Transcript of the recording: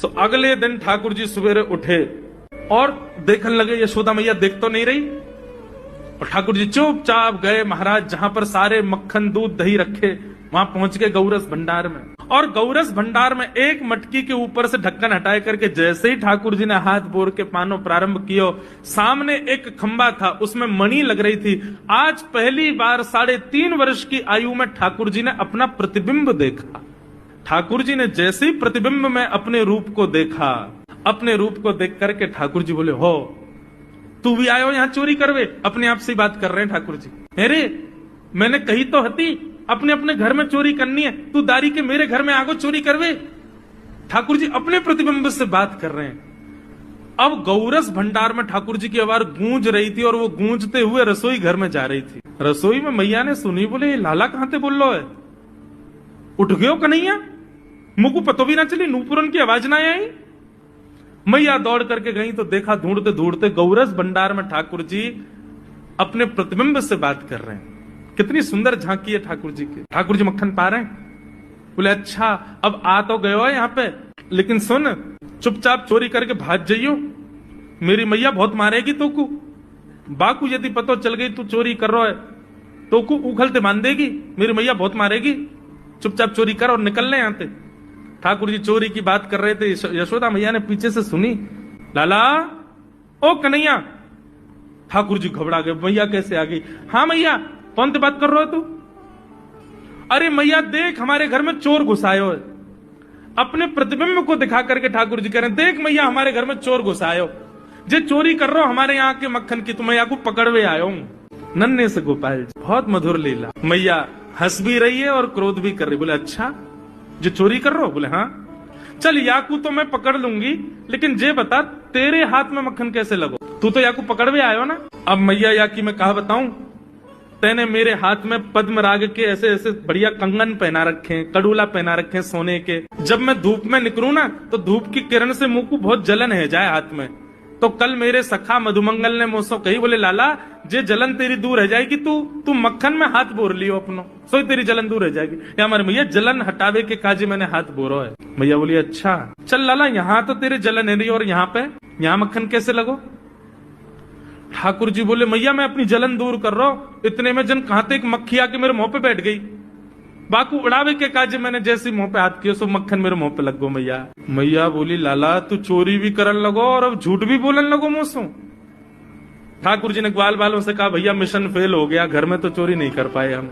सो अगले दिन ठाकुर जी सवेरे उठे और देखने लगे यशोदा मैया देख तो नहीं रही, और ठाकुर जी चुपचाप गए महाराज जहां पर सारे मक्खन दूध दही रखे, वहां पहुंच के गौरस भंडार में। और गौरस भंडार में एक मटकी के ऊपर से ढक्कन हटाए करके जैसे ही ठाकुर जी ने हाथ बोर के पानो प्रारंभ किया, सामने एक खंबा था, उसमें मणि लग रही थी। आज पहली बार 3.5 वर्ष की आयु में ठाकुर जी ने अपना प्रतिबिंब देखा। ठाकुर जी ने जैसे ही प्रतिबिंब में अपने रूप को देखा, अपने रूप को देख करके ठाकुर जी बोले, हो तू भी आयो यहां चोरी करवे? अपने आप से बात कर रहे हैं ठाकुर जी। अरे मैंने कही तो हती अपने अपने घर में चोरी करनी है, तू दारी के मेरे घर में आगो चोरी करवे? ठाकुर जी अपने प्रतिबिंब से बात कर रहे हैं। अब गौरस भंडार में ठाकुर जी की आवाज गूंज रही थी और वो गूंजते हुए रसोई घर में जा रही थी। रसोई में मैया ने सुनी, बोले लाला कहां थे बोल लो है, उठ गयो कन्हैया? मुझको पतो भी ना चली, नूपुरन की आवाज ना आई। मैया दौड़ करके गई तो देखा ढूंढते ढूंढते गौरस भंडार में ठाकुर जी अपने प्रतिबिंब से बात कर रहे हैं। कितनी सुंदर झांकी है ठाकुर जी की। ठाकुर जी मक्खन पा रहे हैं। बोले अच्छा अब आ तो गयो है यहाँ पे, लेकिन सुन चुपचाप चोरी करके भाग जाइयो, मेरी मैया बहुत मारेगी तो को। बाकू यदि पतो चल गई तू चोरी कर रहा है तो को उखलते मान देगी, मेरी मैया बहुत मारेगी। चुपचाप चोरी कर और निकल ले यहाँ से। ठाकुर जी चोरी की बात कर रहे थे, यशोदा मैया ने पीछे से सुनी, लाला ओ कन्हैया। ठाकुर जी घबरा गए, मैया कैसे आ गई? हाँ मैया, कौन से बात कर रहे हो तू? अरे मैया देख हमारे घर में चोर घुसायो है। अपने प्रतिबिंब को दिखा करके ठाकुर जी कह रहे हैं, देख मैया हमारे घर में चोर घुसायो, जे चोरी कर रहा हो हमारे यहाँ के मक्खन की, तो मैया को पकड़वे आयो हूं। नन्हे से गोपाल जी, बहुत मधुर लीला। मैया हंस भी रही है और क्रोध भी कर रही। बोले अच्छा जो चोरी कर रहा हो? बोले हाँ। चल याकू तो मैं पकड़ लूंगी, लेकिन जे बता तेरे हाथ में मक्खन कैसे लगो? तू तो याकू पकड़वे आयो ना। अब मैया याकी मैं कहा बताऊं, तेने मेरे हाथ में पद्म राग के ऐसे ऐसे बढ़िया कंगन पहना रखे, कड़ूला पहना रखे सोने के। जब मैं धूप में निकलूं ना तो धूप की किरण से मुंह को बहुत जलन है जाए हाथ में। तो कल मेरे सखा मधुमंगल ने मुझसे कही, बोले लाला जे जलन तेरी दूर रह जाएगी, तू मक्खन में हाथ बोर लियो अपनो, सो तेरी जलन दूर रह जाएगी। या हमारे मैया जलन हटावे के काजे मैंने हाथ बोरो है। मैया बोली अच्छा चल लाला, यहाँ तो तेरे जलन है नहीं, और यहाँ पे यहाँ मक्खन कैसे लगो? ठाकुर जी बोले मैया मैं अपनी जलन दूर कर रहा हूं। इतने में जन कहां तक मक्खी आके मेरे मुंह पे बैठ गई। बाकू उड़ावे के काजे मैंने जैसे मुंह पे हाथ किया, सो मक्खन मेरे मुंह पे लग गो। मैया बोली लाला तू चोरी भी करन लगो और अब झूठ भी बोलन लगो मुझसे। ठाकुर जी ने ग्वाल बालों से कहा भैया मिशन फेल हो गया, घर में तो चोरी नहीं कर पाए हम।